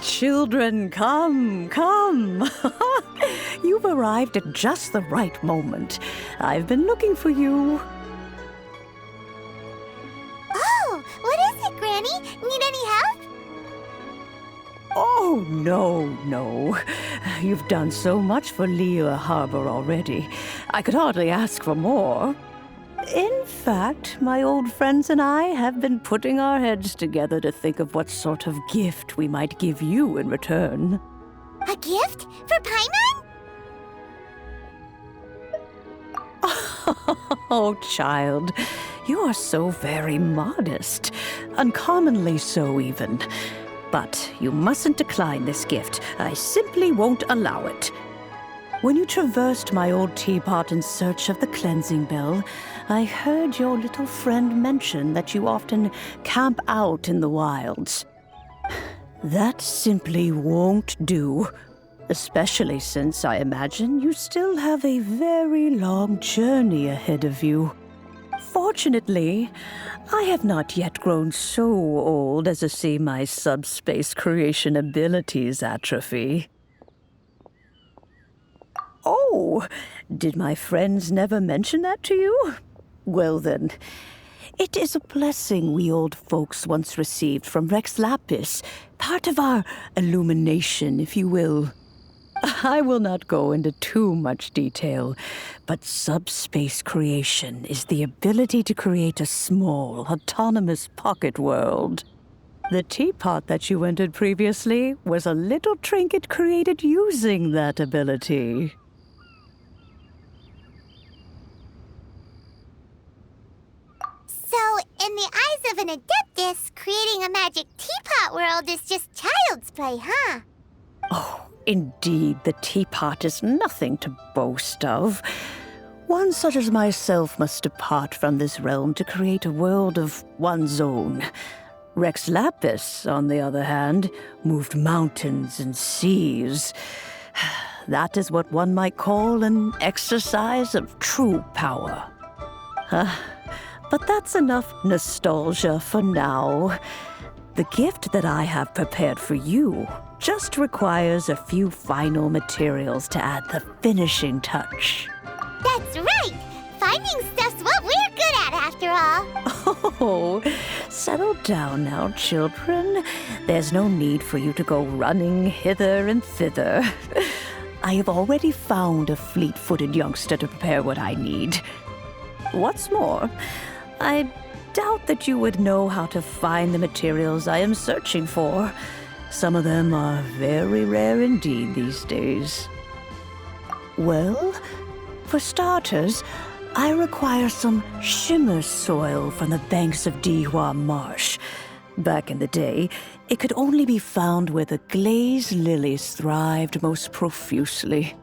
Children, come, come. You've arrived at just the right moment. I've been looking for you. Oh, what is it, Granny? Need any help? Oh, no. You've done so much for Liyue Harbor already. I could hardly ask for more. In fact, my old friends and I have been putting our heads together to think of what sort of gift we might give you in return. A gift? For Paimon? Oh, child, you are so very modest. Uncommonly so, even. But you mustn't decline this gift. I simply won't allow it. When you traversed my old teapot in search of the cleansing bell, I heard your little friend mention that you often camp out in the wilds. That simply won't do, especially since I imagine you still have a very long journey ahead of you. Fortunately, I have not yet grown so old as to see my subspace creation abilities atrophy. Oh, did my friends never mention that to you? Well then, it is a blessing we old folks once received from Rex Lapis, part of our illumination, if you will. I will not go into too much detail, but subspace creation is the ability to create a small, autonomous pocket world. The teapot that you entered previously was a little trinket created using that ability. So, in the eyes of an Adeptus, creating a magic teapot world is just child's play, huh? Oh, indeed, the teapot is nothing to boast of. One such as myself must depart from this realm to create a world of one's own. Rex Lapis, on the other hand, moved mountains and seas. That is what one might call an exercise of true power. But that's enough nostalgia for now. The gift that I have prepared for you just requires a few final materials to add the finishing touch. That's right! Finding stuff's what we're good at, after all. Oh, settle down now, children. There's no need for you to go running hither and thither. I have already found a fleet-footed youngster to prepare what I need. What's more, I doubt that you would know how to find the materials I am searching for. Some of them are very rare indeed these days. Well, for starters, I require some shimmer soil from the banks of Dihua Marsh. Back in the day, it could only be found where the glazed lilies thrived most profusely.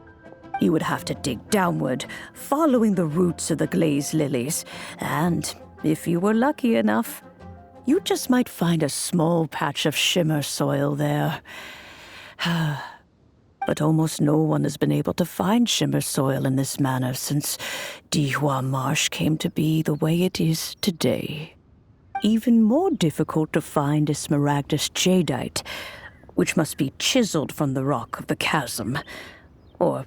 You would have to dig downward, following the roots of the glazed lilies, and if you were lucky enough, you just might find a small patch of shimmer soil there. But almost no one has been able to find shimmer soil in this manner since Dihua Marsh came to be the way it is today. Even more difficult to find is smaragdus jadeite, which must be chiseled from the rock of the chasm. Or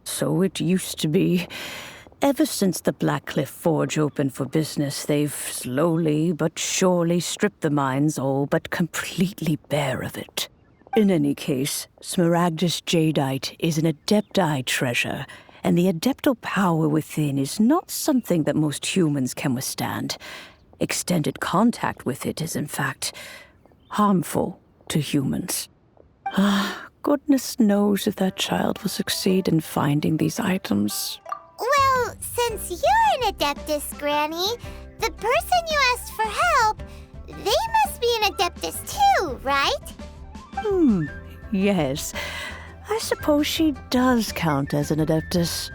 so it used to be. Ever since the Blackcliff Forge opened for business, they've slowly but surely stripped the mines all but completely bare of it. In any case, smaragdus jadeite is an adepti treasure, and the adeptal power within is not something that most humans can withstand. Extended contact with it is, in fact, harmful to humans. Goodness knows if that child will succeed in finding these items. Well, since you're an Adeptus, Granny, the person you asked for help, they must be an Adeptus too, right? Yes. I suppose she does count as an Adeptus.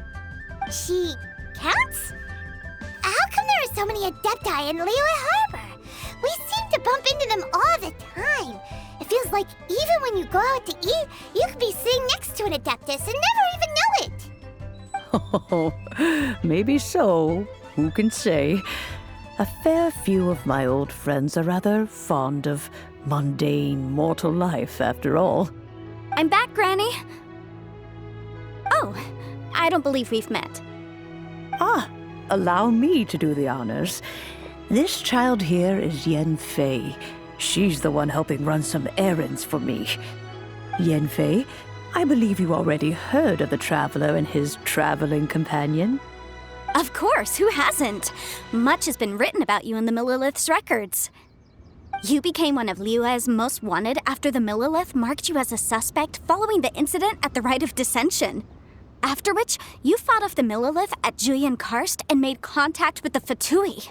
She counts? How come there are so many Adepti in Liyue Harbor? We seem to bump into them all the time. It feels like even when you go out to eat, you could be sitting next to an Adeptus and never even know it. Oh, maybe so. Who can say? A fair few of my old friends are rather fond of mundane mortal life, after all. I'm back, Granny. Oh, I don't believe we've met. Ah, allow me to do the honors. This child here is Yen Fei. She's the one helping run some errands for me. Yen Fei, I believe you already heard of the traveler and his traveling companion. Of course, who hasn't? Much has been written about you in the Millilith's records. You became one of Liyue's most wanted after the Millilith marked you as a suspect following the incident at the Rite of Dissension. After which, you fought off the Millilith at Julian Karst and made contact with the Fatui.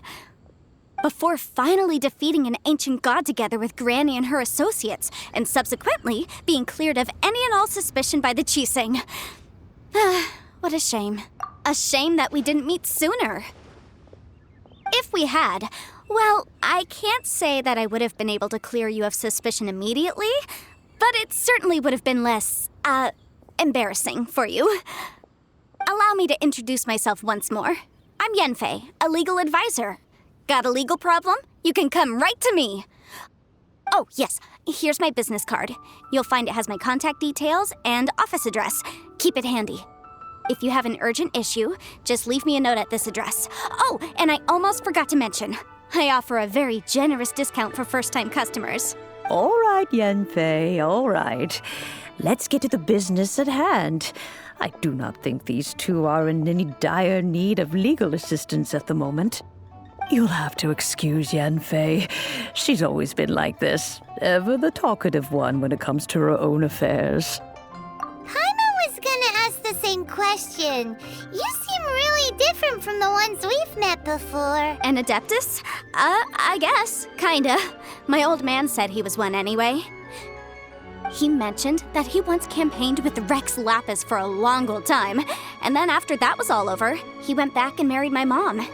Before finally defeating an ancient god together with Granny and her associates, and subsequently being cleared of any and all suspicion by the Chiseng. What a shame. A shame that we didn't meet sooner. If we had, well, I can't say that I would have been able to clear you of suspicion immediately, but it certainly would have been less, embarrassing for you. Allow me to introduce myself once more. I'm Yenfei, a legal advisor. Got a legal problem? You can come right to me. Oh, yes, here's my business card. You'll find it has my contact details and office address. Keep it handy. If you have an urgent issue, just leave me a note at this address. Oh, and I almost forgot to mention, I offer a very generous discount for first-time customers. All right, Yenfei, all right. Let's get to the business at hand. I do not think these two are in any dire need of legal assistance at the moment. You'll have to excuse Yenfei. She's always been like this, ever the talkative one when it comes to her own affairs. The same question. You seem really different from the ones we've met before. An Adeptus? I guess. Kinda. My old man said he was one anyway. He mentioned that he once campaigned with Rex Lapis for a long old time, and then after that was all over, he went back and married my mom.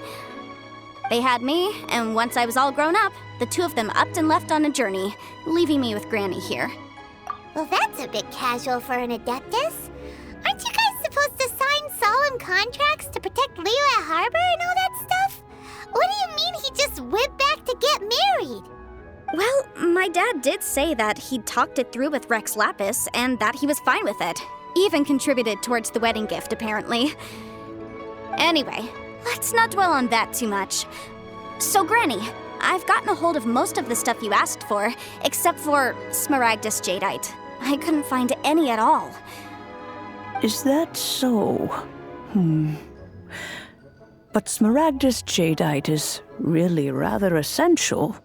They had me, and once I was all grown up, the two of them upped and left on a journey, leaving me with Granny here. Well, that's a bit casual for an Adeptus. Aren't you guys supposed to sign solemn contracts to protect Liyue Harbor and all that stuff? What do you mean he just went back to get married? Well, my dad did say that he'd talked it through with Rex Lapis and that he was fine with it. Even contributed towards the wedding gift, apparently. Anyway, let's not dwell on that too much. So, Granny, I've gotten a hold of most of the stuff you asked for, except for Smaragdus Jadeite. I couldn't find any at all. Is that so? But Smaragdus Jadeite is really rather essential.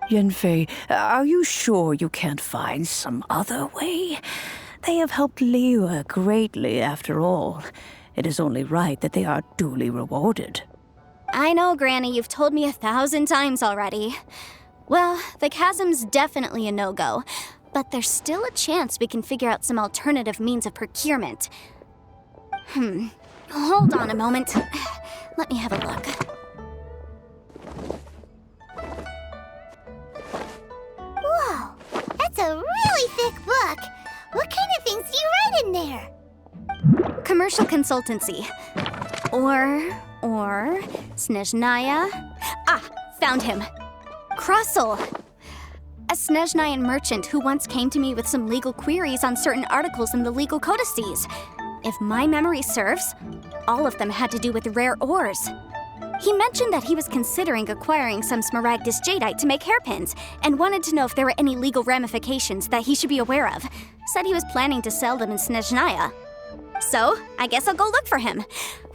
Yenfei, are you sure you can't find some other way? They have helped Liyue greatly, after all. It is only right that they are duly rewarded. I know, Granny, you've told me 1,000 times already. Well, the chasm's definitely a no-go. But there's still a chance we can figure out some alternative means of procurement. Hold on a moment. Let me have a look. Whoa, that's a really thick book. What kind of things do you write in there? Commercial consultancy. Or Snezhnaya. Ah, found him. Krusel. A Snezhnayan merchant who once came to me with some legal queries on certain articles in the legal codices. If my memory serves, all of them had to do with rare ores. He mentioned that he was considering acquiring some Smaragdus Jadeite to make hairpins, and wanted to know if there were any legal ramifications that he should be aware of. Said he was planning to sell them in Snezhnaya. So, I guess I'll go look for him.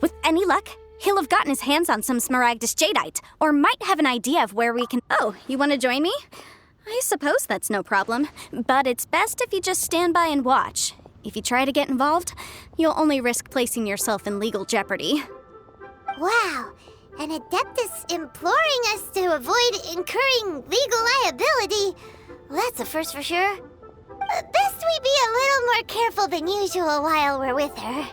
With any luck, he'll have gotten his hands on some Smaragdus Jadeite, or might have an idea of where we can— Oh, you want to join me? I suppose that's no problem, but it's best if you just stand by and watch. If you try to get involved, you'll only risk placing yourself in legal jeopardy. Wow, an Adeptus imploring us to avoid incurring legal liability. Well, that's a first for sure. Best we be a little more careful than usual while we're with her.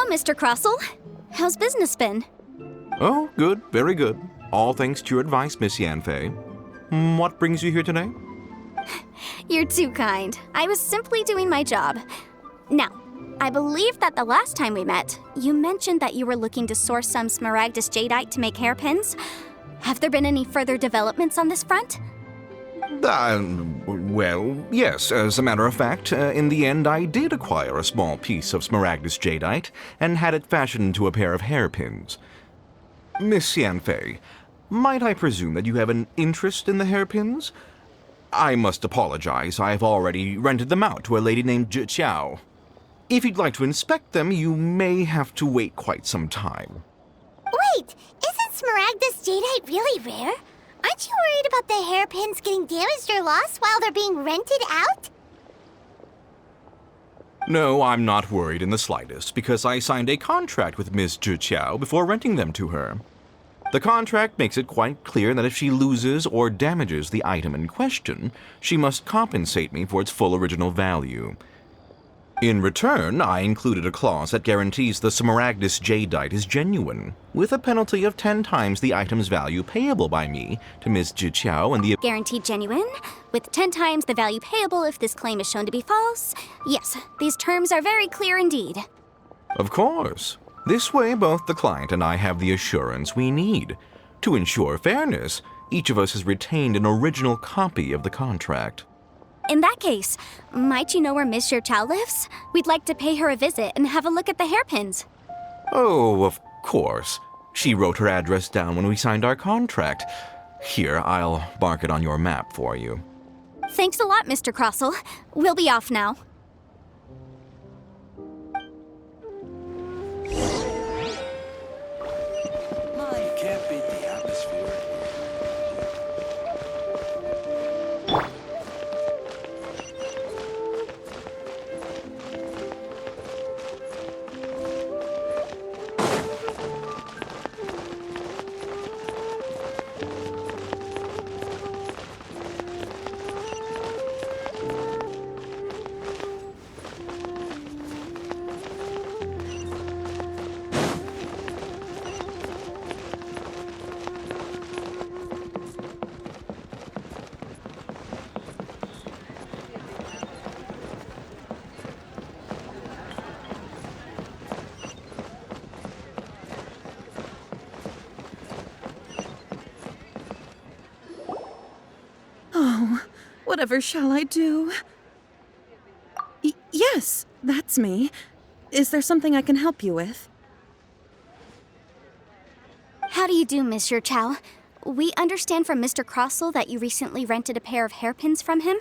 Mr. Crossell. How's business been? Oh, good, very good. All thanks to your advice, Miss Yanfei. What brings you here today? You're too kind. I was simply doing my job. Now, I believe that the last time we met, you mentioned that you were looking to source some smaragdus jadeite to make hairpins. Have there been any further developments on this front? Well, yes. As a matter of fact, in the end, I did acquire a small piece of smaragdus jadeite and had it fashioned into a pair of hairpins. Miss Yanfei, might I presume that you have an interest in the hairpins? I must apologize. I've already rented them out to a lady named Zhi Qiao. If you'd like to inspect them, you may have to wait quite some time. Wait, isn't smaragdus jadeite really rare? Aren't you worried about the hairpins getting damaged or lost while they're being rented out? No, I'm not worried in the slightest, because I signed a contract with Miss Zhi Qiao before renting them to her. The contract makes it quite clear that if she loses or damages the item in question, she must compensate me for its full original value. In return, I included a clause that guarantees the smaragdus jadeite is genuine, with a penalty of 10 times the item's value payable by me to Miss Zhi Qiao and the... Guaranteed genuine, with 10 times the value payable if this claim is shown to be false. Yes, these terms are very clear indeed. Of course. This way, both the client and I have the assurance we need. To ensure fairness, each of us has retained an original copy of the contract. In that case, might you know where Miss Xiao lives? We'd like to pay her a visit and have a look at the hairpins. Oh, of course. She wrote her address down when we signed our contract. Here, I'll mark it on your map for you. Thanks a lot, Mr. Crossell. We'll be off now. You can't beat the atmosphere. Whatever shall I do? Yes, that's me. Is there something I can help you with? How do you do, Miss Xiao? We understand from Mr. Crossell that you recently rented a pair of hairpins from him.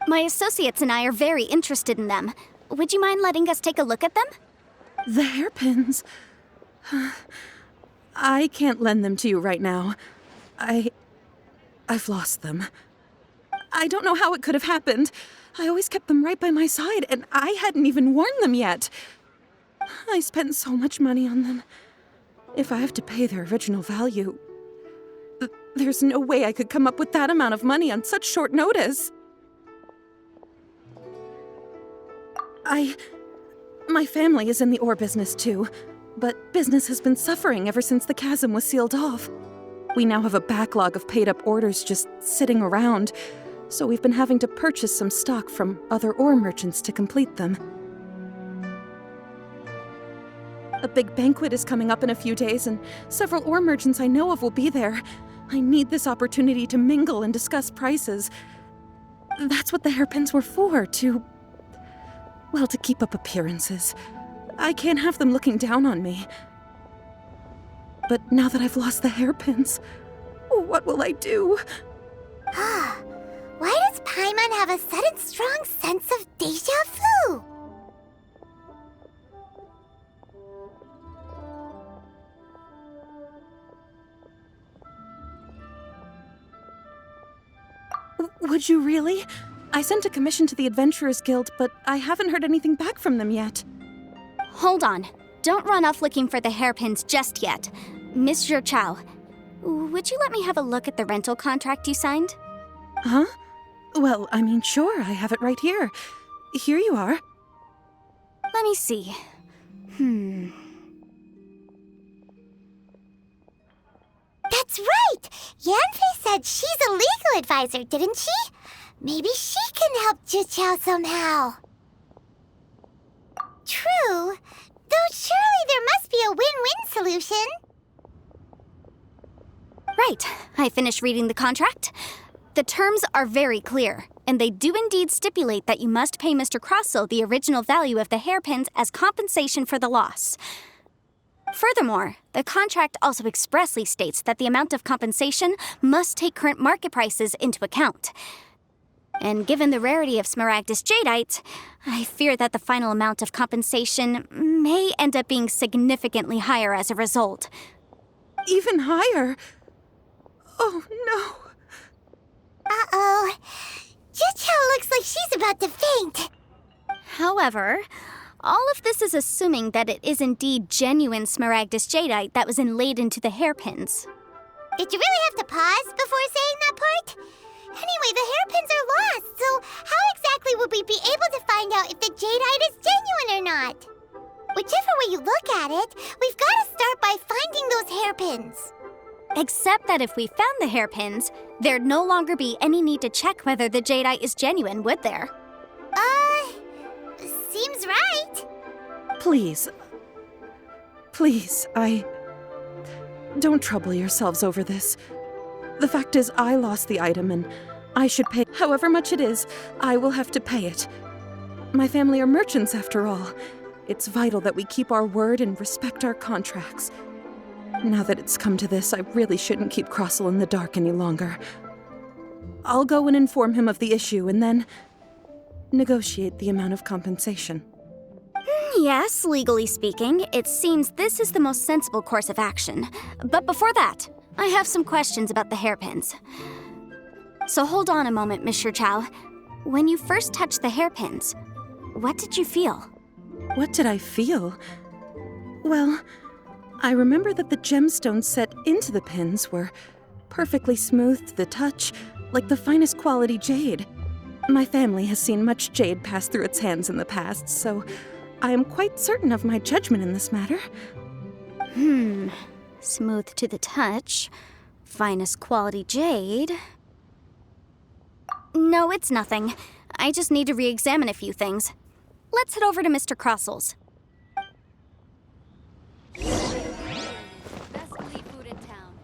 My associates and I are very interested in them. Would you mind letting us take a look at them? The hairpins? I can't lend them to you right now. I've lost them. I don't know how it could have happened. I always kept them right by my side, and I hadn't even worn them yet. I spent so much money on them. If I have to pay their original value, there's no way I could come up with that amount of money on such short notice. My family is in the ore business too, but business has been suffering ever since the chasm was sealed off. We now have a backlog of paid-up orders just sitting around, so we've been having to purchase some stock from other ore merchants to complete them. A big banquet is coming up in a few days, and several ore merchants I know of will be there. I need this opportunity to mingle and discuss prices. That's what the hairpins were for, to keep up appearances. I can't have them looking down on me. But now that I've lost the hairpins, what will I do? Why does Paimon have a sudden strong sense of deja vu? Would you really? I sent a commission to the Adventurers Guild, but I haven't heard anything back from them yet. Hold on. Don't run off looking for the hairpins just yet. Miss Xiao, would you let me have a look at the rental contract you signed? Huh? Well, I mean, sure, I have it right here. Here you are. Let me see. That's right! Yanfei said she's a legal advisor, didn't she? Maybe she can help Juqiao somehow. True. Though surely there must be a win-win solution. Right. I finished reading the contract. The terms are very clear, and they do indeed stipulate that you must pay Mr. Crossell the original value of the hairpins as compensation for the loss. Furthermore, the contract also expressly states that the amount of compensation must take current market prices into account. And given the rarity of Smaragdus jadeite, I fear that the final amount of compensation may end up being significantly higher as a result. Even higher? Oh, no. Uh-oh. Juqiao looks like she's about to faint. However, all of this is assuming that it is indeed genuine Smaragdus jadeite that was inlaid into the hairpins. Did you really have to pause before saying that part? Anyway, the hairpins are lost, so how exactly would we be able to find out if the jadeite is genuine or not? Whichever way you look at it, we've got to start by finding those hairpins. Except that if we found the hairpins, there'd no longer be any need to check whether the jadeite is genuine, would there? Seems right. Please. Please, Don't trouble yourselves over this. The fact is, I lost the item and I should pay. However much it is, I will have to pay it. My family are merchants, after all. It's vital that we keep our word and respect our contracts. Now that it's come to this, I really shouldn't keep Crossell in the dark any longer. I'll go and inform him of the issue and then negotiate the amount of compensation. Yes, legally speaking, it seems this is the most sensible course of action. But before that, I have some questions about the hairpins. So hold on a moment, Miss Chow. When you first touched the hairpins, what did you feel? What did I feel? Well, I remember that the gemstones set into the pins were perfectly smooth to the touch, like the finest quality jade. My family has seen much jade pass through its hands in the past, so I am quite certain of my judgment in this matter. Smooth to the touch, finest quality jade. No, it's nothing. I just need to re-examine a few things. Let's head over to Mr. Crossell's. Best elite food in town.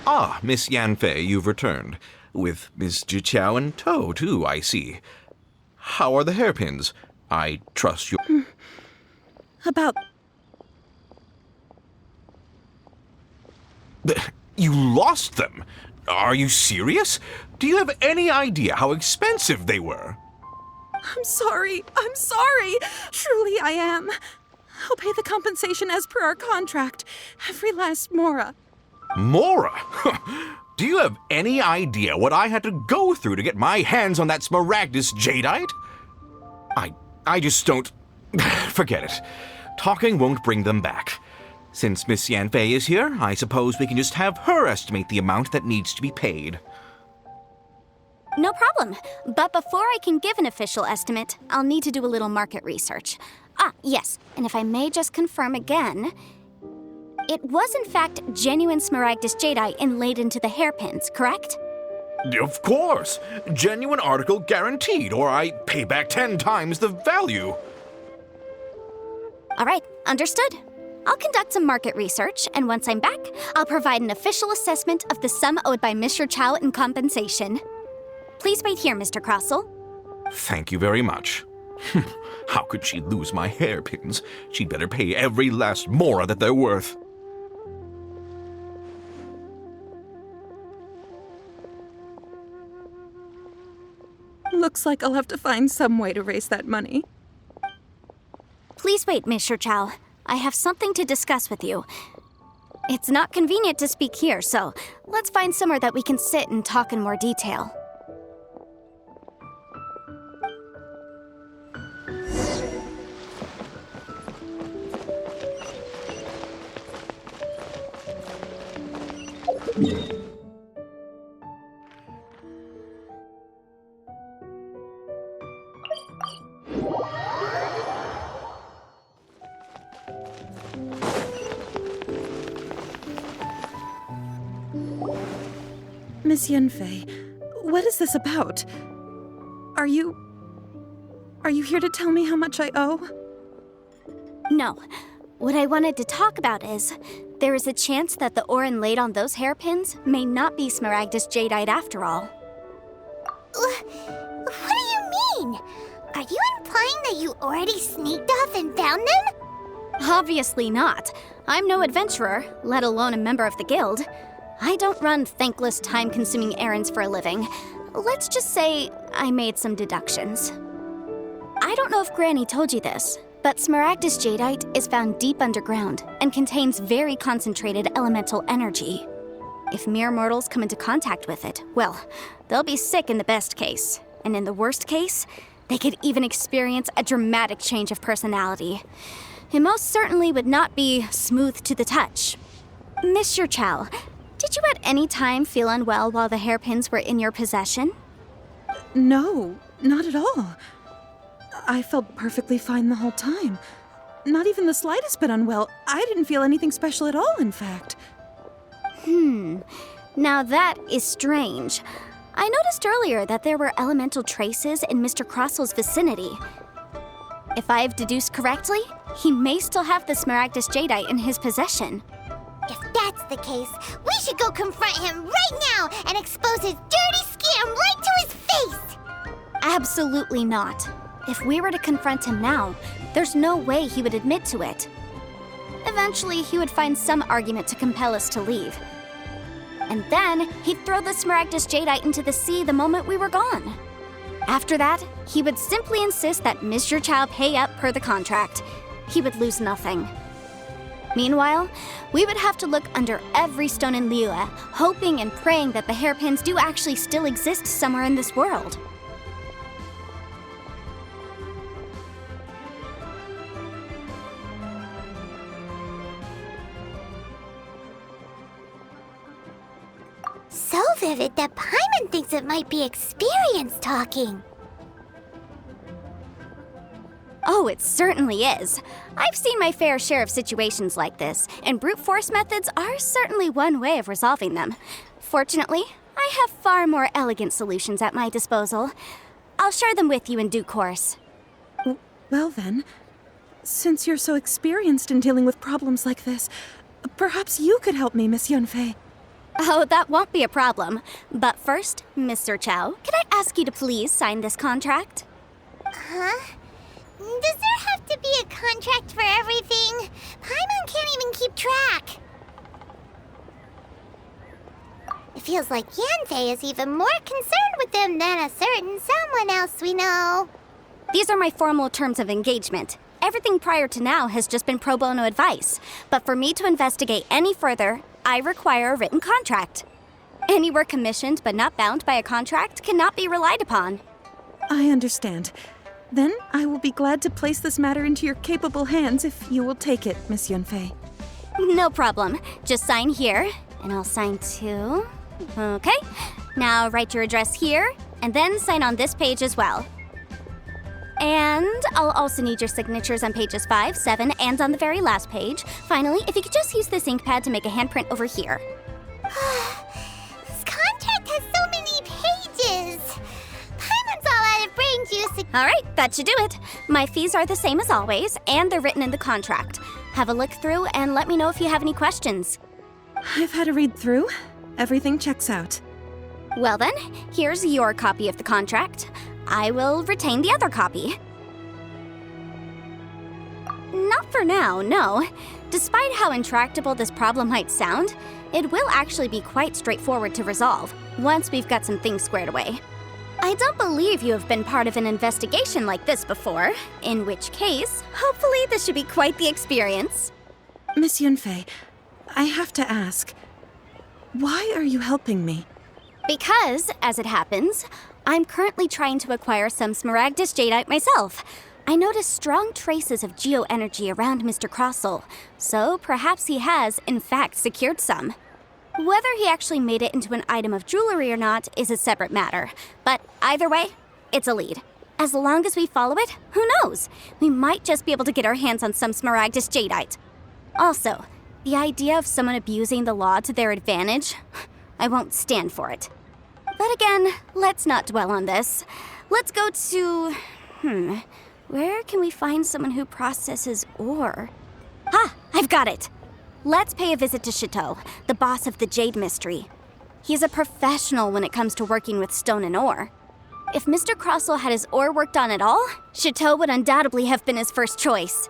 Ah, Miss Yanfei, you've returned. With Miss Juqiao in tow, too, I see. How are the hairpins? I trust you. About... You lost them? Are you serious? Do you have any idea how expensive they were? I'm sorry. Truly I am. I'll pay the compensation as per our contract. Every last mora. Mora? Do you have any idea what I had to go through to get my hands on that Smaragdus jadeite? I just don't... Forget it. Talking won't bring them back. Since Miss Yanfei is here, I suppose we can just have her estimate the amount that needs to be paid. No problem. But before I can give an official estimate, I'll need to do a little market research. Ah, yes. And if I may just confirm again, it was in fact genuine Smaragdus jadeite inlaid into the hairpins, correct? Of course! Genuine article guaranteed, or I pay back 10 times the value. All right, understood. I'll conduct some market research, and once I'm back, I'll provide an official assessment of the sum owed by Mr. Chow in compensation. Please wait here, Mr. Crossell. Thank you very much. How could she lose my hairpins? She'd better pay every last mora that they're worth. Looks like I'll have to find some way to raise that money. Please wait, Mr. Chow. I have something to discuss with you. It's not convenient to speak here, so let's find somewhere that we can sit and talk in more detail. Miss Yanfei, what is this about? Are you here to tell me how much I owe? No. What I wanted to talk about is, there is a chance that the Orin laid on those hairpins may not be Smaragdus Jadeite after all. What do you mean? Are you implying that you already sneaked off and found them? Obviously not. I'm no adventurer, let alone a member of the guild. I don't run thankless, time-consuming errands for a living. Let's just say I made some deductions. I don't know if Granny told you this, but Smaragdus Jadeite is found deep underground and contains very concentrated elemental energy. If mere mortals come into contact with it, well, they'll be sick in the best case. And in the worst case, they could even experience a dramatic change of personality. It most certainly would not be smooth to the touch. Mr. Chow, did you at any time feel unwell while the hairpins were in your possession? No, not at all. I felt perfectly fine the whole time. Not even the slightest bit unwell. I didn't feel anything special at all, in fact. Now that is strange. I noticed earlier that there were elemental traces in Mr. Crossel's vicinity. If I've deduced correctly, he may still have the Smaragdus Jadeite in his possession. If that's the case, we should go confront him right now and expose his dirty scam right to his face! Absolutely not. If we were to confront him now, there's no way he would admit to it. Eventually, he would find some argument to compel us to leave. And then, he'd throw the Smaragdus Jadeite into the sea the moment we were gone. After that, he would simply insist that Mr. Chow pay up per the contract. He would lose nothing. Meanwhile, we would have to look under every stone in Liyue, hoping and praying that the hairpins do actually still exist somewhere in this world. So vivid that Paimon thinks it might be experience talking. Oh, it certainly is. I've seen my fair share of situations like this, and brute force methods are certainly one way of resolving them. Fortunately, I have far more elegant solutions at my disposal. I'll share them with you in due course. Well then, since you're so experienced in dealing with problems like this, perhaps you could help me, Miss Yunfei. Oh, that won't be a problem. But first, Mr. Chow, can I ask you to please sign this contract? Huh? Does there have to be a contract for everything? Paimon can't even keep track. It feels like Yanfei is even more concerned with them than a certain someone else we know. These are my formal terms of engagement. Everything prior to now has just been pro bono advice. But for me to investigate any further, I require a written contract. Any work commissioned but not bound by a contract cannot be relied upon. I understand. Then I will be glad to place this matter into your capable hands if you will take it, Miss Yunfei. No problem. Just sign here, and I'll sign too. Okay. Now write your address here, and then sign on this page as well. And I'll also need your signatures on pages 5, 7, and on the very last page. Finally, if you could just use this ink pad to make a handprint over here. This contract has so many pages. Paimon's all out of brain juice. All right, that should do it. My fees are the same as always, and they're written in the contract. Have a look through and let me know if you have any questions. I've had a read through. Everything checks out. Well then, here's your copy of the contract. I will retain the other copy. Not for now, no. Despite how intractable this problem might sound, it will actually be quite straightforward to resolve once we've got some things squared away. I don't believe you have been part of an investigation like this before, in which case, hopefully this should be quite the experience. Miss Yunfei, I have to ask, why are you helping me? Because, as it happens, I'm currently trying to acquire some Smaragdus Jadeite myself. I noticed strong traces of geo-energy around Mr. Crossel, so perhaps he has, in fact, secured some. Whether he actually made it into an item of jewelry or not is a separate matter, but either way, it's a lead. As long as we follow it, who knows? We might just be able to get our hands on some Smaragdus Jadeite. Also, the idea of someone abusing the law to their advantage, I won't stand for it. But again, let's not dwell on this. Let's go to... where can we find someone who processes ore? I've got it! Let's pay a visit to Chateau, the boss of the Jade Mystery. He's a professional when it comes to working with stone and ore. If Mr. Crossell had his ore worked on at all, Chateau would undoubtedly have been his first choice.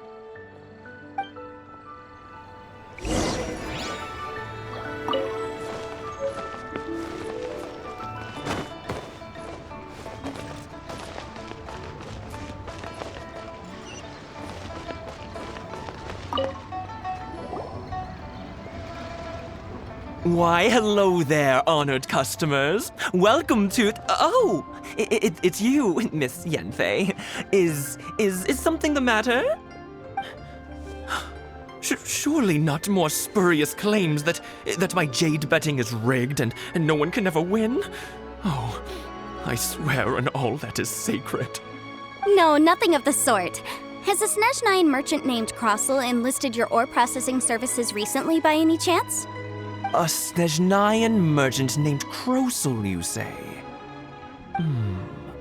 Why, hello there, honored customers. Welcome to... Oh! It's you, Miss Yanfei. Is something the matter? Surely not more spurious claims that my jade betting is rigged and no one can ever win? Oh, I swear on all that is sacred. No, nothing of the sort. Has a Snezhnyan merchant named Crossell enlisted your ore processing services recently by any chance? A Snezhnyan merchant named Crossell, you say?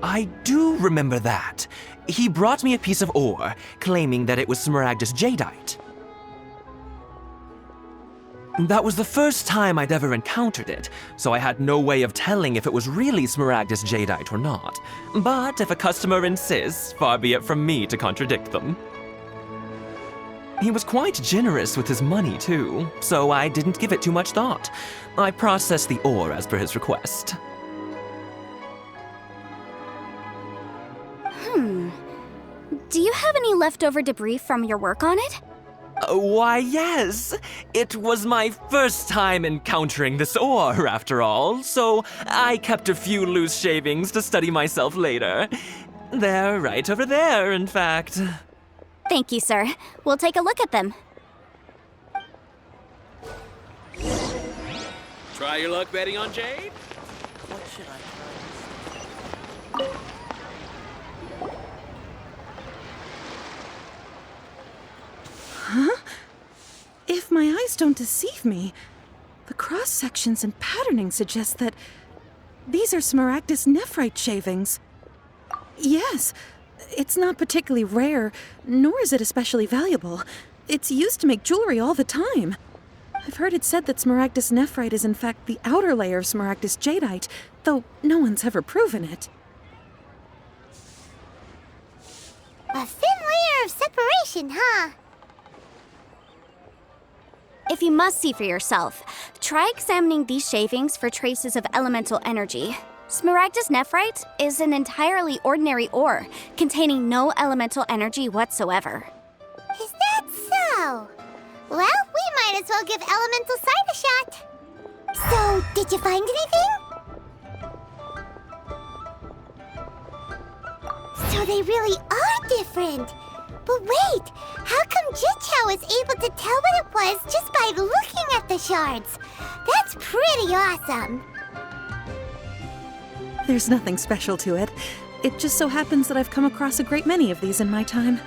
I do remember that. He brought me a piece of ore, claiming that it was Smaragdus jadeite. That was the first time I'd ever encountered it, so I had no way of telling if it was really Smaragdus jadeite or not. But if a customer insists, far be it from me to contradict them. He was quite generous with his money, too, so I didn't give it too much thought. I processed the ore as per his request. Do you have any leftover debris from your work on it? Why, yes. It was my first time encountering this ore, after all, so I kept a few loose shavings to study myself later. They're right over there, in fact. Thank you, sir. We'll take a look at them. Try your luck betting on Jade? What should I If my eyes don't deceive me, the cross-sections and patterning suggest that these are Smaragdus nephrite shavings. Yes, it's not particularly rare, nor is it especially valuable. It's used to make jewelry all the time. I've heard it said that Smaragdus nephrite is in fact the outer layer of Smaragdus jadeite, though no one's ever proven it. A thin layer of separation, huh? If you must see for yourself, try examining these shavings for traces of elemental energy. Smaragdus nephrite is an entirely ordinary ore, containing no elemental energy whatsoever. Is that so? Well, we might as well give elemental sight a shot. So, did you find anything? So they really are different. But wait, how come Jichao was able to tell what it was just by looking at the shards? That's pretty awesome. There's nothing special to it. It just so happens that I've come across a great many of these in my time.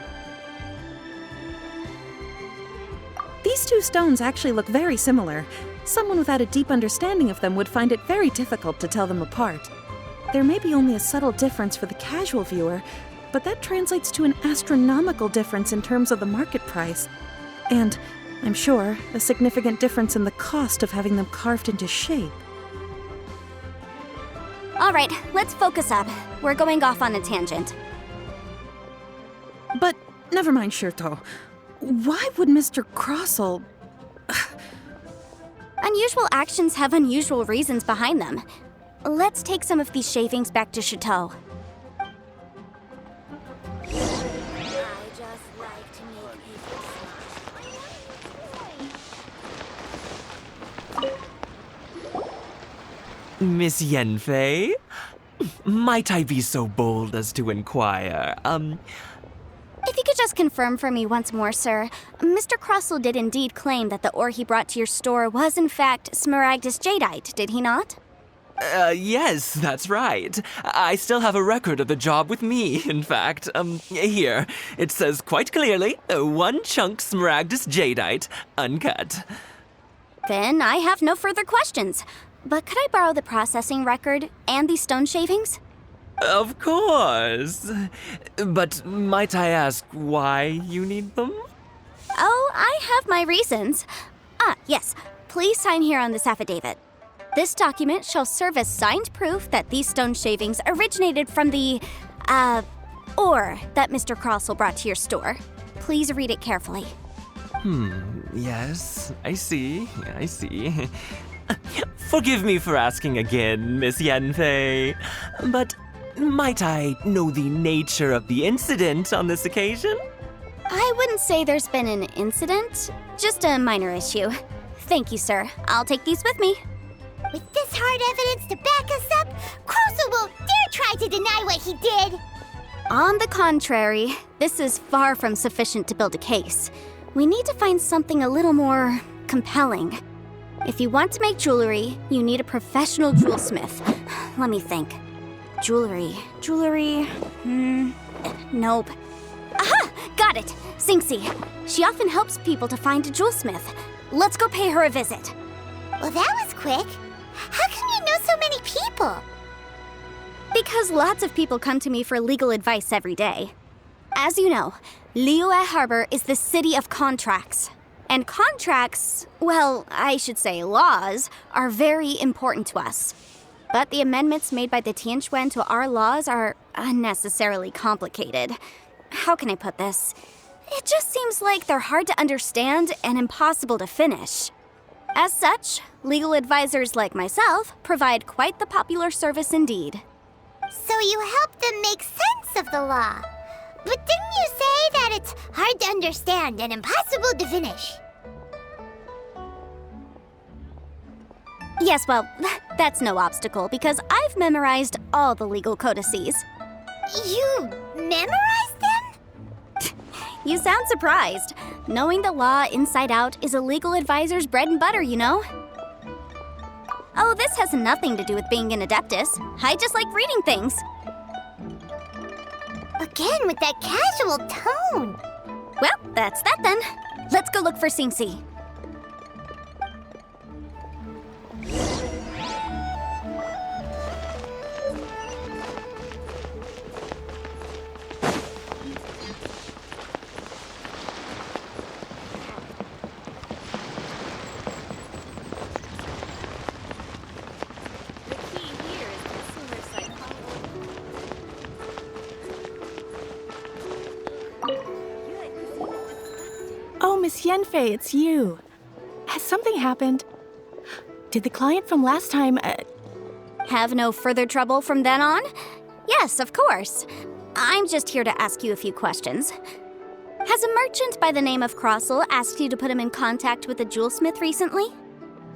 These two stones actually look very similar. Someone without a deep understanding of them would find it very difficult to tell them apart. There may be only a subtle difference for the casual viewer, but that translates to an astronomical difference in terms of the market price. And, I'm sure, a significant difference in the cost of having them carved into shape. All right, let's focus up. We're going off on a tangent. But, never mind, Shirto. Why would Mr. Crossell... Unusual actions have unusual reasons behind them. Let's take some of these shavings back to Chateau. Miss Yanfei? Might I be so bold as to inquire, If you could just confirm for me once more, sir. Mr. Crossell did indeed claim that the ore he brought to your store was in fact Smaragdus jadeite, did he not? Yes, that's right. I still have a record of the job with me, in fact. Here. It says quite clearly, 1 chunk Smaragdus jadeite, uncut. Then I have no further questions. but could I borrow the processing record and these stone shavings? Of course. But might I ask why you need them? Oh, I have my reasons. Yes. Please sign here on this affidavit. This document shall serve as signed proof that these stone shavings originated from the, ore that Mr. Crossell brought to your store. Please read it carefully. Yes, I see. Forgive me for asking again, Miss Yanfei, but might I know the nature of the incident on this occasion? I wouldn't say there's been an incident, just a minor issue. Thank you, sir. I'll take these with me. With this hard evidence to back us up, Crossell won't dare try to deny what he did! On the contrary, this is far from sufficient to build a case. We need to find something a little more compelling. If you want to make jewelry, you need a professional jewelsmith. Let me think. Jewelry. Nope. Aha! Got it! Xingxi. She often helps people to find a jewelsmith. Let's go pay her a visit. Well, that was quick. How come you know so many people? Because lots of people come to me for legal advice every day. As you know, Liyue Harbor is the city of contracts. And contracts, well, I should say laws, are very important to us. But the amendments made by the Tianquan to our laws are unnecessarily complicated. How can I put this? It just seems like they're hard to understand and impossible to finish. As such, legal advisors like myself provide quite the popular service indeed. So you help them make sense of the law. But didn't you say that it's hard to understand and impossible to finish? Yes, well, that's no obstacle because I've memorized all the legal codices. You memorized them? You sound surprised. Knowing the law inside out is a legal advisor's bread and butter, you know? Oh, this has nothing to do with being an adeptus. I just like reading things. Again, with that casual tone. Well, that's that then. Let's go look for Xingxi. Oh, Miss Yanfei, it's you. Has something happened? Did the client from last time, Have no further trouble from then on? Yes, of course. I'm just here to ask you a few questions. Has a merchant by the name of Crossell asked you to put him in contact with a jewelsmith recently?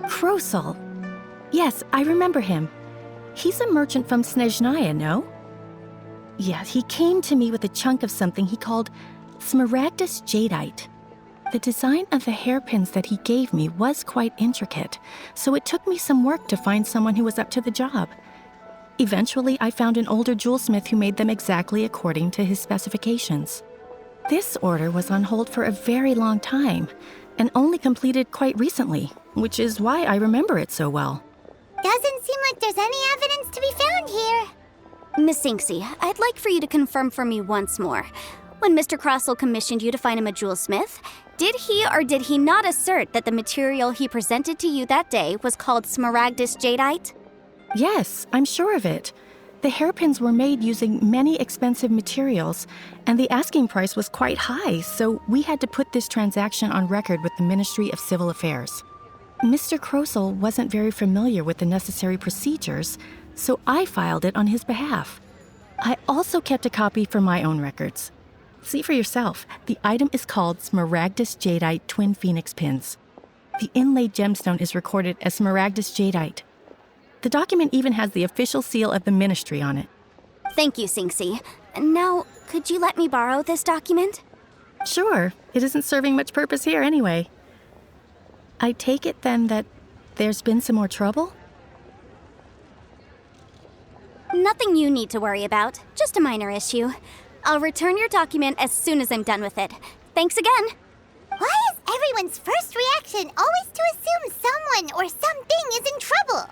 Crossell? Yes, I remember him. He's a merchant from Snezhnaya, no? Yeah, he came to me with a chunk of something he called smaragdus jadeite. The design of the hairpins that he gave me was quite intricate, so it took me some work to find someone who was up to the job. Eventually, I found an older jewelsmith who made them exactly according to his specifications. This order was on hold for a very long time, and only completed quite recently, which is why I remember it so well. Doesn't seem like there's any evidence to be found here. Miss Xingxi, I'd like for you to confirm for me once more. When Mr. Crossell commissioned you to find him a jewelsmith, did he or did he not assert that the material he presented to you that day was called smaragdus jadeite? Yes, I'm sure of it. The hairpins were made using many expensive materials, and the asking price was quite high, so we had to put this transaction on record with the Ministry of Civil Affairs. Mr. Crossell wasn't very familiar with the necessary procedures, so I filed it on his behalf. I also kept a copy for my own records. See for yourself, the item is called Smaragdus Jadeite Twin Phoenix Pins. The inlaid gemstone is recorded as Smaragdus Jadeite. The document even has the official seal of the ministry on it. Thank you, Xingxi. Now, could you let me borrow this document? Sure, it isn't serving much purpose here anyway. I take it then that there's been some more trouble? Nothing you need to worry about, just a minor issue. I'll return your document as soon as I'm done with it. Thanks again. Why is everyone's first reaction always to assume someone or something is in trouble?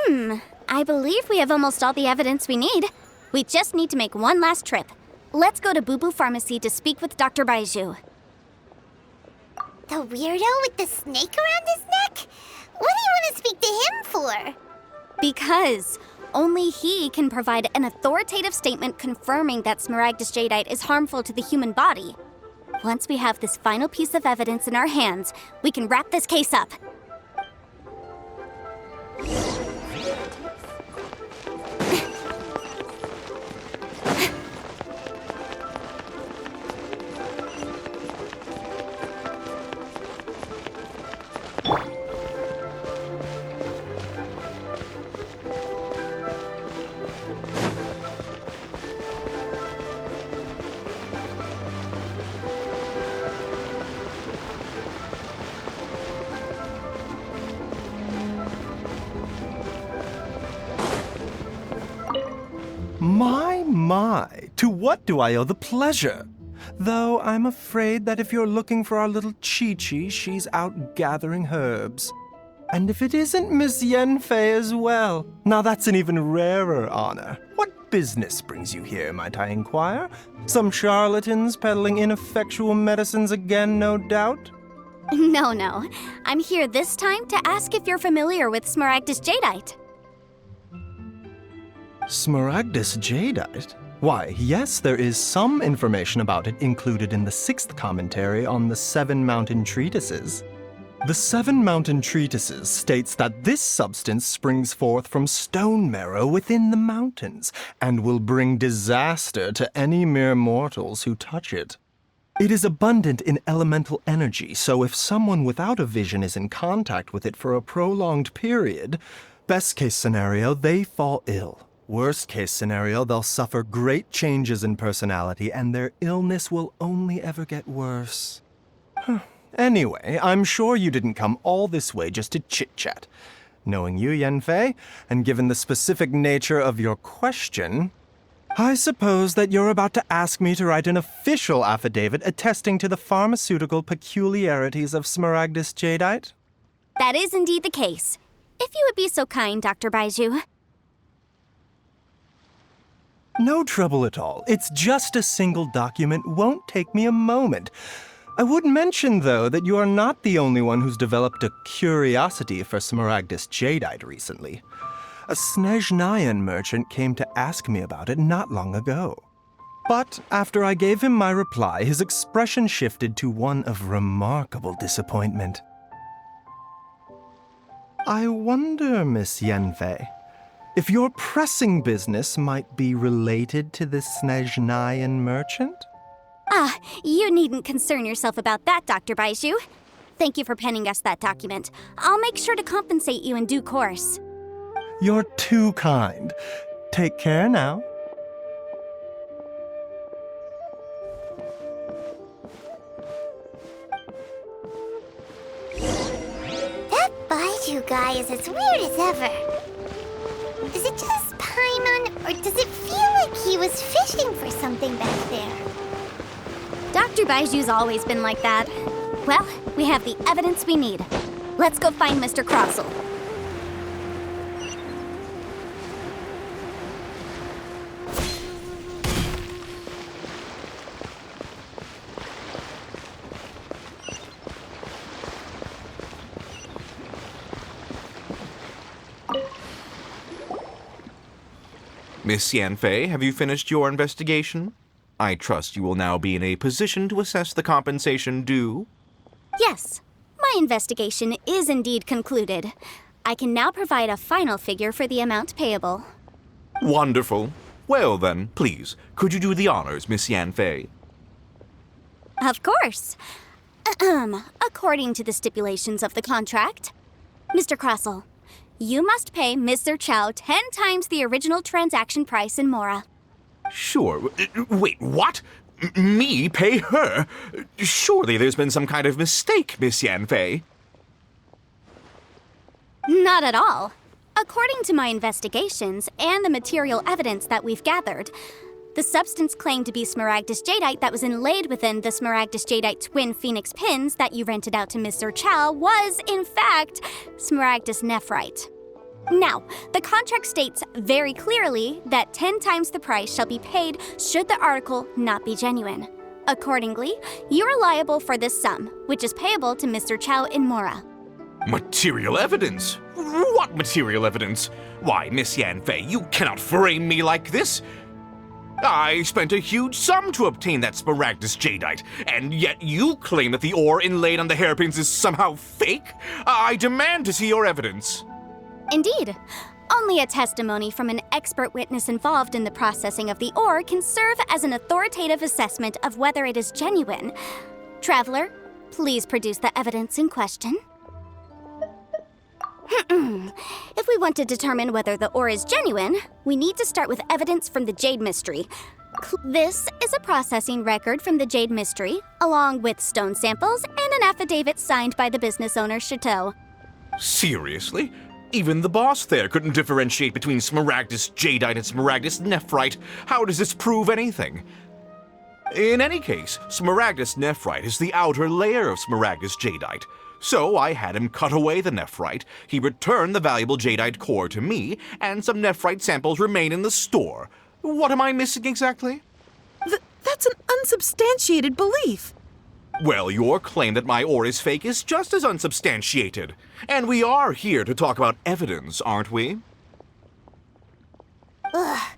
I believe we have almost all the evidence we need. We just need to make one last trip. Let's go to Boo Boo Pharmacy to speak with Dr. Baiju. The weirdo with the snake around his neck? What do you want to speak to him for? Because only he can provide an authoritative statement confirming that Smaragdus jadeite is harmful to the human body. Once we have this final piece of evidence in our hands, we can wrap this case up. My, to what do I owe the pleasure? Though I'm afraid that if you're looking for our little Chi-Chi, she's out gathering herbs. And if it isn't Miss Yanfei as well, now that's an even rarer honor. What business brings you here, might I inquire? Some charlatans peddling ineffectual medicines again, no doubt? No. I'm here this time to ask if you're familiar with Smaragdus jadeite. Smaragdus jadeite? Why, yes, there is some information about it included in the 6th commentary on the 7 Mountain Treatises. The 7 Mountain Treatises states that this substance springs forth from stone marrow within the mountains, and will bring disaster to any mere mortals who touch it. It is abundant in elemental energy, so if someone without a vision is in contact with it for a prolonged period, best case scenario, they fall ill. Worst case scenario, they'll suffer great changes in personality and their illness will only ever get worse. Anyway, I'm sure you didn't come all this way just to chit-chat. Knowing you, Yanfei, and given the specific nature of your question, I suppose that you're about to ask me to write an official affidavit attesting to the pharmaceutical peculiarities of Smaragdus jadeite? That is indeed the case. If you would be so kind, Dr. Baiju. No trouble at all. It's just a single document. Won't take me a moment. I would mention, though, that you are not the only one who's developed a curiosity for Smaragdus jadeite recently. A Snezhnayan merchant came to ask me about it not long ago. But after I gave him my reply, his expression shifted to one of remarkable disappointment. I wonder, Miss Yanfei, if your pressing business might be related to this Snezhnayan merchant? You needn't concern yourself about that, Dr. Baiju. Thank you for penning us that document. I'll make sure to compensate you in due course. You're too kind. Take care now. That Baiju guy is as weird as ever. Is it just Paimon, or does it feel like he was fishing for something back there? Dr. Baiju's always been like that. Well, we have the evidence we need. Let's go find Mr. Crossell. Miss Yanfei, have you finished your investigation? I trust you will now be in a position to assess the compensation due. Yes, my investigation is indeed concluded. I can now provide a final figure for the amount payable. Wonderful. Well then, please, could you do the honors, Miss Yanfei? Of course. According to the stipulations of the contract, Mr. Crossell, you must pay Mr. Chow 10 times the original transaction price in Mora. Sure. Wait, what? Me pay her? Surely there's been some kind of mistake, Miss Yanfei. Not at all. According to my investigations and the material evidence that we've gathered, the substance claimed to be Smaragdus jadeite that was inlaid within the Smaragdus jadeite twin phoenix pins that you rented out to Mr. Chow was, in fact, Smaragdus nephrite. Now, the contract states very clearly that 10 times the price shall be paid should the article not be genuine. Accordingly, you are liable for this sum, which is payable to Mr. Chow in Mora. Material evidence? What material evidence? Why, Miss Yanfei, you cannot frame me like this. I spent a huge sum to obtain that Smaragdus jadeite, and yet you claim that the ore inlaid on the hairpins is somehow fake? I demand to see your evidence. Indeed. Only a testimony from an expert witness involved in the processing of the ore can serve as an authoritative assessment of whether it is genuine. Traveler, please produce the evidence in question. If we want to determine whether the ore is genuine, we need to start with evidence from the Jade Mystery. This is a processing record from the Jade Mystery, along with stone samples and an affidavit signed by the business owner, Chateau. Seriously? Even the boss there couldn't differentiate between Smaragdus jadeite and Smaragdus nephrite. How does this prove anything? In any case, Smaragdus nephrite is the outer layer of Smaragdus jadeite. So I had him cut away the nephrite, he returned the valuable jadeite core to me, and some nephrite samples remain in the store. What am I missing exactly? That's an unsubstantiated belief. Well, your claim that my ore is fake is just as unsubstantiated. And we are here to talk about evidence, aren't we? Ugh.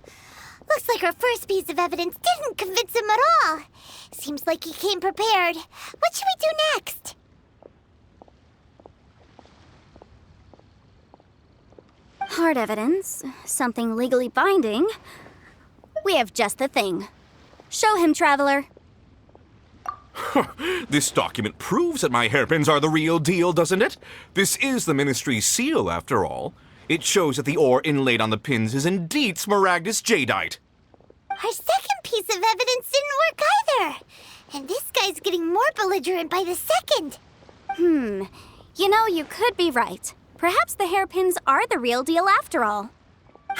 Looks like our first piece of evidence didn't convince him at all. Seems like he came prepared. What should we do next? Hard evidence, something legally binding. We have just the thing. Show him, Traveler. This document proves that my hairpins are the real deal, doesn't it? This is the Ministry's seal, after all. It shows that the ore inlaid on the pins is indeed Smaragdus jadeite. Our second piece of evidence didn't work either. And this guy's getting more belligerent by the second. You know, you could be right. Perhaps the hairpins are the real deal after all.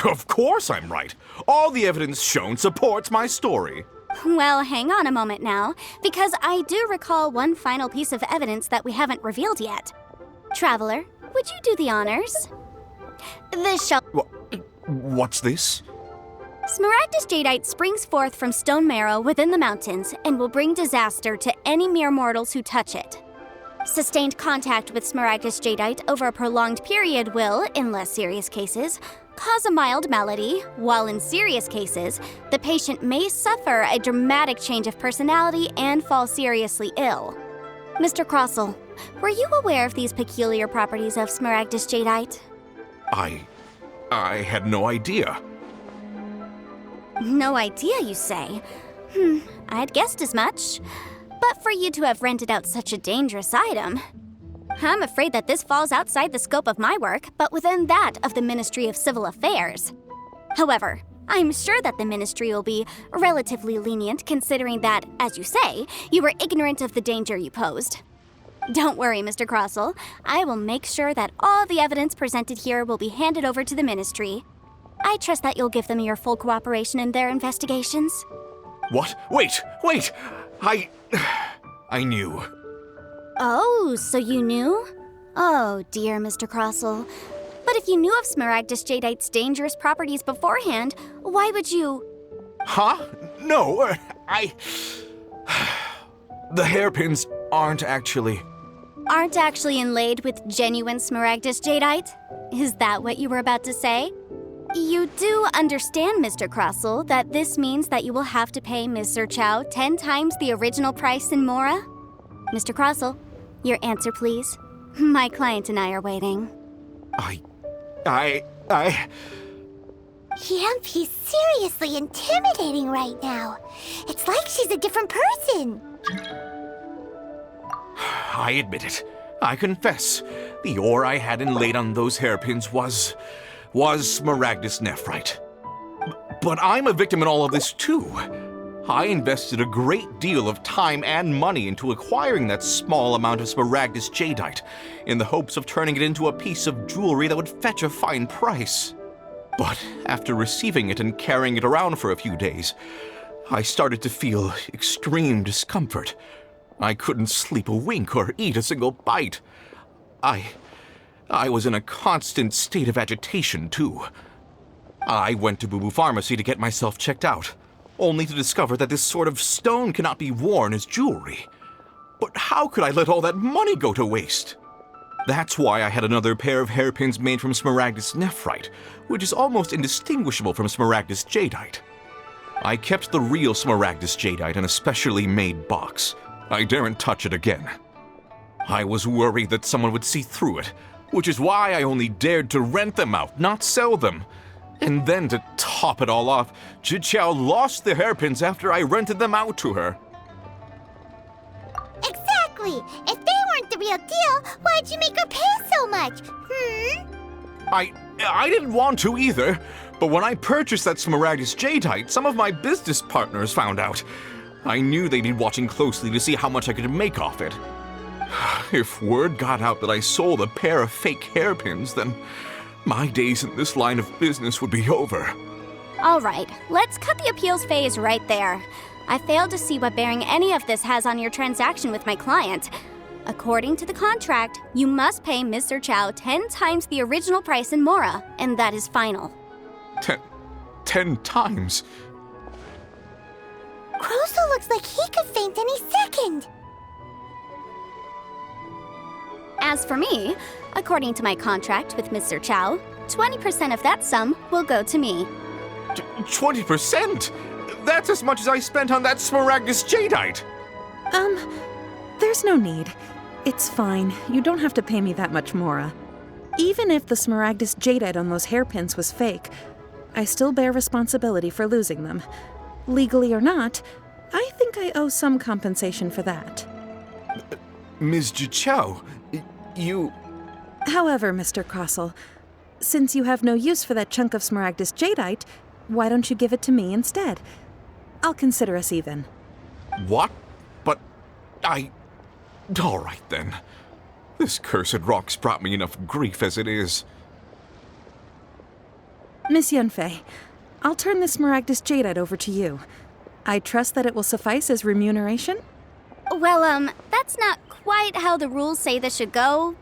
Of course I'm right. All the evidence shown supports my story. Well, hang on a moment now, because I do recall one final piece of evidence that we haven't revealed yet. Traveler, would you do the honors? This shall... What's this? Smaragdus jadeite springs forth from stone marrow within the mountains and will bring disaster to any mere mortals who touch it. Sustained contact with Smaragdus jadeite over a prolonged period will, in less serious cases, cause a mild malady, while in serious cases, the patient may suffer a dramatic change of personality and fall seriously ill. Mr. Crossell, were you aware of these peculiar properties of Smaragdus jadeite? I had no idea. No idea, you say? I'd guessed as much. But for you to have rented out such a dangerous item, I'm afraid that this falls outside the scope of my work, but within that of the Ministry of Civil Affairs. However, I'm sure that the Ministry will be relatively lenient considering that, as you say, you were ignorant of the danger you posed. Don't worry, Mr. Crossell. I will make sure that all the evidence presented here will be handed over to the Ministry. I trust that you'll give them your full cooperation in their investigations. What? Wait! I knew. Oh, so you knew? Oh, dear Mr. Crossell. But if you knew of Smaragdus jadeite's dangerous properties beforehand, why would you... Huh? No, The hairpins aren't actually inlaid with genuine Smaragdus jadeite? Is that what you were about to say? You do understand, Mr. Crossell, that this means that you will have to pay Ms. Chow 10 times the original price in Mora? Mr. Crossell, your answer, please. My client and I are waiting. Yanfei's seriously intimidating right now. It's like she's a different person. I admit it. I confess. The ore I had inlaid on those hairpins was Smaragdus nephrite. But I'm a victim in all of this too. I invested a great deal of time and money into acquiring that small amount of Smaragdus jadeite in the hopes of turning it into a piece of jewelry that would fetch a fine price. But after receiving it and carrying it around for a few days, I started to feel extreme discomfort. I couldn't sleep a wink or eat a single bite. I was in a constant state of agitation, too. I went to Boo Boo Pharmacy to get myself checked out, only to discover that this sort of stone cannot be worn as jewelry. But how could I let all that money go to waste? That's why I had another pair of hairpins made from Smaragdus nephrite, which is almost indistinguishable from Smaragdus jadeite. I kept the real Smaragdus jadeite in a specially made box. I daren't touch it again. I was worried that someone would see through it, which is why I only dared to rent them out, not sell them. And then to top it all off, Zhiqiao lost the hairpins after I rented them out to her. Exactly! If they weren't the real deal, why'd you make her pay so much? I didn't want to either, but when I purchased that Smaragdus jadeite, some of my business partners found out. I knew they'd be watching closely to see how much I could make off it. If word got out that I sold a pair of fake hairpins, then my days in this line of business would be over. All right, let's cut the appeals phase right there. I failed to see what bearing any of this has on your transaction with my client. According to the contract, you must pay Mr. Chow 10 times the original price in Mora, and that is final. 10 times? Crosel looks like he could faint any second. As for me, according to my contract with Mr. Chow, 20% of that sum will go to me. 20%? That's as much as I spent on that Smaragdus jadeite! There's no need. It's fine. You don't have to pay me that much, Mora. Even if the Smaragdus jadeite on those hairpins was fake, I still bear responsibility for losing them. Legally or not, I think I owe some compensation for that. Ms. Zhiqiao, you... However, Mr. Crosel, since you have no use for that chunk of Smaragdus jadeite, why don't you give it to me instead? I'll consider us even. What? But all right then. This cursed rock's brought me enough grief as it is. Miss Yunfei, I'll turn this Smaragdus jadeite over to you. I trust that it will suffice as remuneration? Well, that's not quite how the rules say this should go.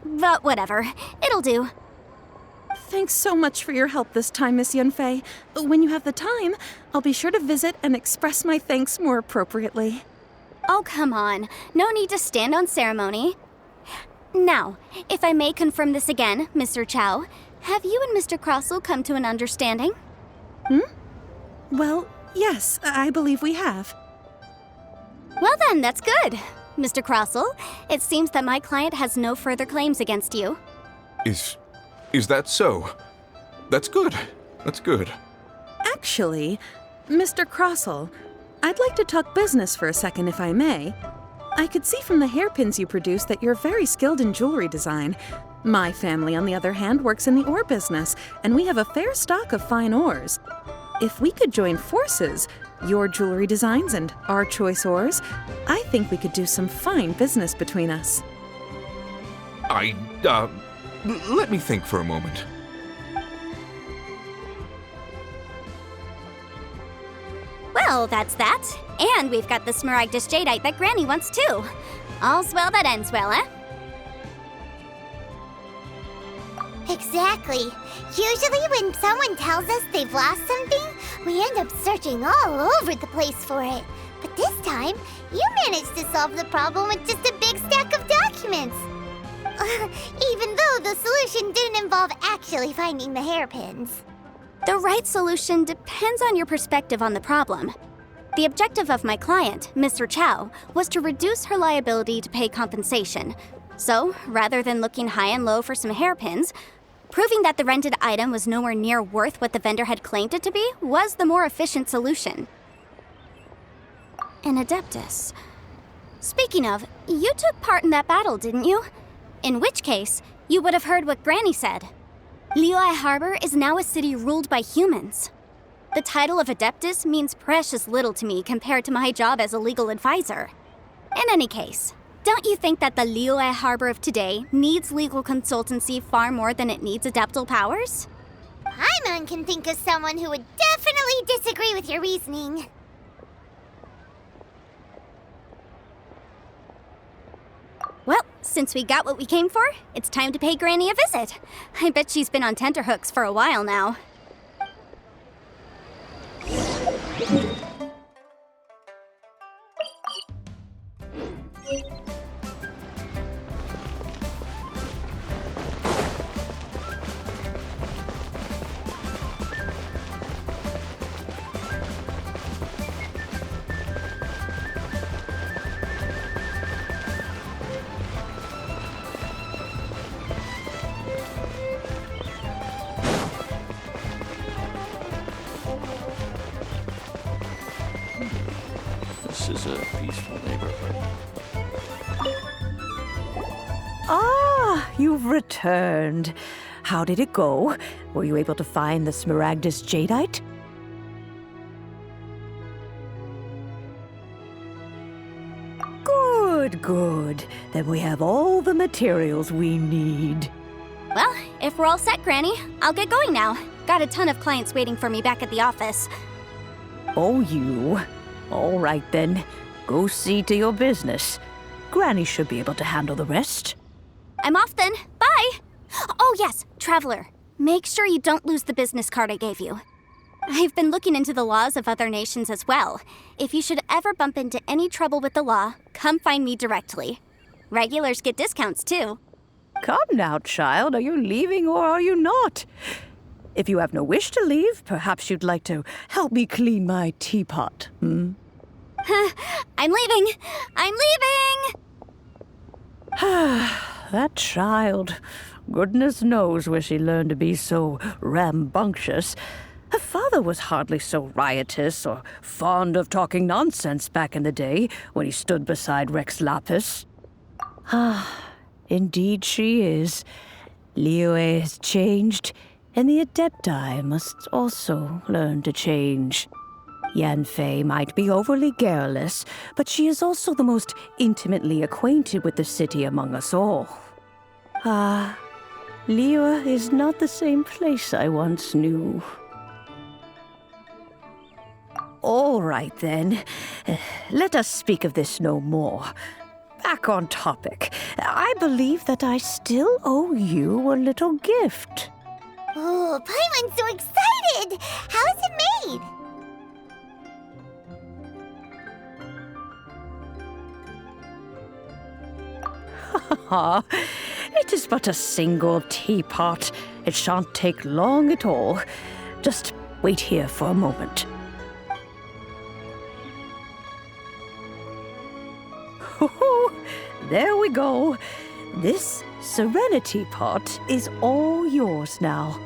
But whatever, it'll do. Thanks so much for your help this time, Miss Yunfei. When you have the time, I'll be sure to visit and express my thanks more appropriately. Oh, come on. No need to stand on ceremony. Now, if I may confirm this again, Mr. Chow, have you and Mr. Crosel come to an understanding? Well, yes, I believe we have. Well then, that's good. Mr. Crosel, it seems that my client has no further claims against you. Is that so? That's good. That's good. Actually, Mr. Crosel, I'd like to talk business for a second if I may. I could see from the hairpins you produce that you're very skilled in jewelry design. My family, on the other hand, works in the ore business, and we have a fair stock of fine ores. If we could join forces, your jewelry designs and our choice ores, I think we could do some fine business between us. Let me think for a moment. Well, that's that. And we've got the Smaragdus jadeite that Granny wants too. All's well that ends well, eh? Exactly. Usually when someone tells us they've lost something, we end up searching all over the place for it. But this time, you managed to solve the problem with just a big stack of documents. Even though the solution didn't involve actually finding the hairpins. The right solution depends on your perspective on the problem. The objective of my client, Mr. Chow, was to reduce her liability to pay compensation. So, rather than looking high and low for some hairpins, proving that the rented item was nowhere near worth what the vendor had claimed it to be was the more efficient solution. An Adeptus. Speaking of, you took part in that battle, didn't you? In which case, you would have heard what Granny said. Liyue Harbor is now a city ruled by humans. The title of Adeptus means precious little to me compared to my job as a legal advisor. In any case, don't you think that the Liyue Harbor of today needs legal consultancy far more than it needs adeptal powers? Paimon can think of someone who would definitely disagree with your reasoning. Well, since we got what we came for, it's time to pay Granny a visit. I bet she's been on tenterhooks for a while now. This is a peaceful neighborhood. Ah, you've returned. How did it go? Were you able to find the Smaragdus Jadeite? Good, good. Then we have all the materials we need. Well, if we're all set, Granny, I'll get going now. Got a ton of clients waiting for me back at the office. Oh, you. All right then. Go see to your business. Granny should be able to handle the rest. I'm off then. Bye! Oh yes, Traveler. Make sure you don't lose the business card I gave you. I've been looking into the laws of other nations as well. If you should ever bump into any trouble with the law, come find me directly. Regulars get discounts too. Come now, child. Are you leaving or are you not? If you have no wish to leave, perhaps you'd like to help me clean my teapot, hmm? I'm leaving! I'm leaving! That child. Goodness knows where she learned to be so rambunctious. Her father was hardly so riotous or fond of talking nonsense back in the day when he stood beside Rex Lapis. Indeed she is. Liyue has changed, and the Adepti must also learn to change. Yanfei might be overly garrulous, but she is also the most intimately acquainted with the city among us all. Liyue is not the same place I once knew. All right, then. Let us speak of this no more. Back on topic. I believe that I still owe you a little gift. Oh, Paimon's so excited! How is it made? It is but a single teapot. It shan't take long at all. Just wait here for a moment. There we go. This Serenity Pot is all yours now.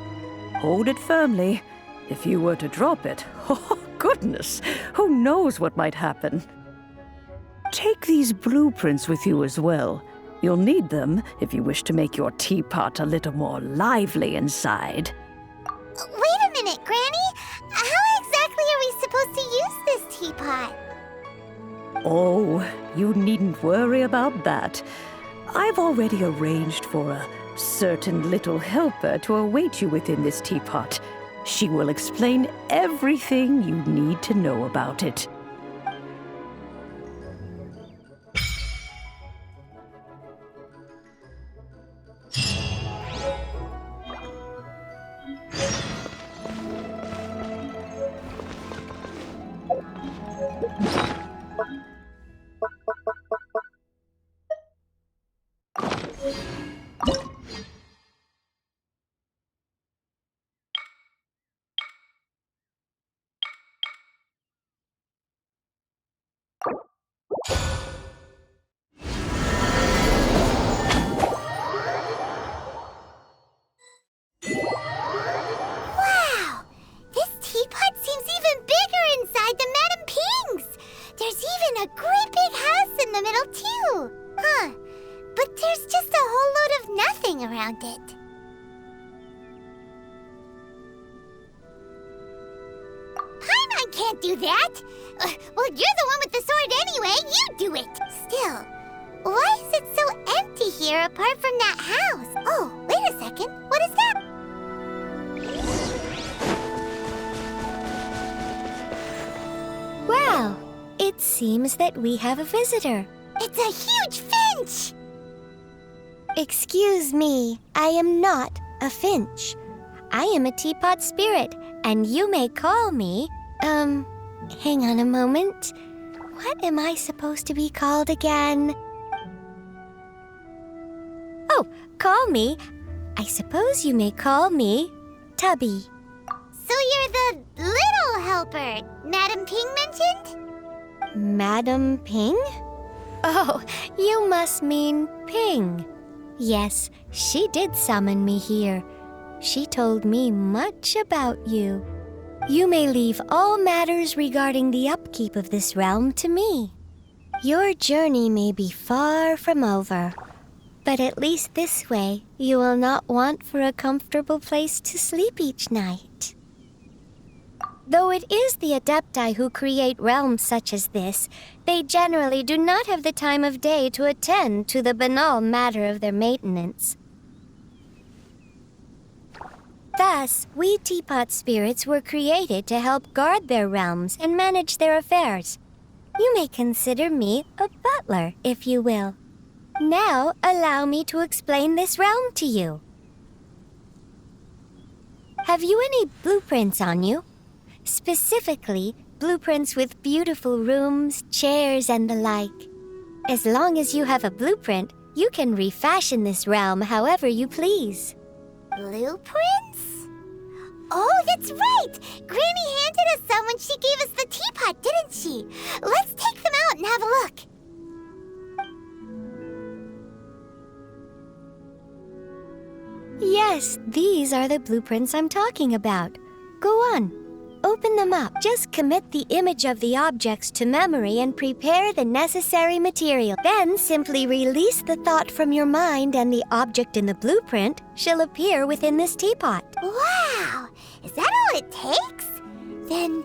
Hold it firmly. If you were to drop it, oh goodness, who knows what might happen. Take these blueprints with you as well. You'll need them if you wish to make your teapot a little more lively inside. Wait a minute, Granny! How exactly are we supposed to use this teapot? Oh, you needn't worry about that. I've already arranged for a certain little helper to await you within this teapot. She will explain everything you need to know about it. Wow! This teapot seems even bigger inside than Madame Ping's! There's even a great big house in the middle, too! Huh. But there's just a whole load of nothing around it. Paimon can't do that! Well, you're the one with the sword anyway. You do it! Still, why is it so empty here apart from that house? Oh, wait a second. What is that? Well, it seems that we have a visitor. It's a huge finch! Excuse me, I am not a finch. I am a teapot spirit, and you may call me, hang on a moment. What am I supposed to be called again? Oh, call me. I suppose you may call me Tubby. So you're the little helper Madam Ping mentioned? Madam Ping? Oh, you must mean Ping. Yes, she did summon me here. She told me much about you. You may leave all matters regarding the upkeep of this realm to me. Your journey may be far from over, but at least this way you will not want for a comfortable place to sleep each night. Though it is the Adepti who create realms such as this, they generally do not have the time of day to attend to the banal matter of their maintenance. Thus, we teapot spirits were created to help guard their realms and manage their affairs. You may consider me a butler, if you will. Now, allow me to explain this realm to you. Have you any blueprints on you? Specifically, blueprints with beautiful rooms, chairs, and the like. As long as you have a blueprint, you can refashion this realm however you please. Blueprints? Oh, that's right! Granny handed us some when she gave us the teapot, didn't she? Let's take them out and have a look. Yes, these are the blueprints I'm talking about. Go on. Open them up. Just commit the image of the objects to memory and prepare the necessary material. Then simply release the thought from your mind and the object in the blueprint shall appear within this teapot. Wow! Is that all it takes? Then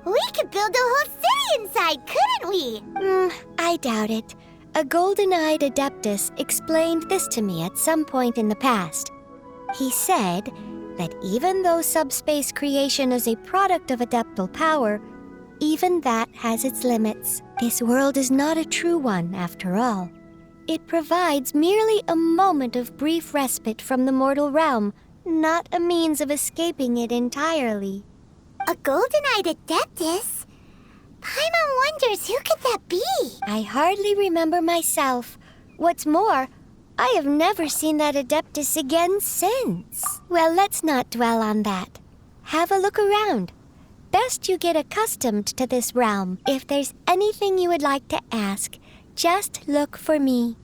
we could build a whole city inside, couldn't we? I doubt it. A golden-eyed adeptus explained this to me at some point in the past. He said that even though subspace creation is a product of adeptal power, even that has its limits. This world is not a true one, after all. It provides merely a moment of brief respite from the mortal realm, not a means of escaping it entirely. A golden-eyed adeptus? Paimon wonders who could that be? I hardly remember myself. What's more, I have never seen that adeptus again since. Well, let's not dwell on that. Have a look around. Best you get accustomed to this realm. If there's anything you would like to ask, just look for me.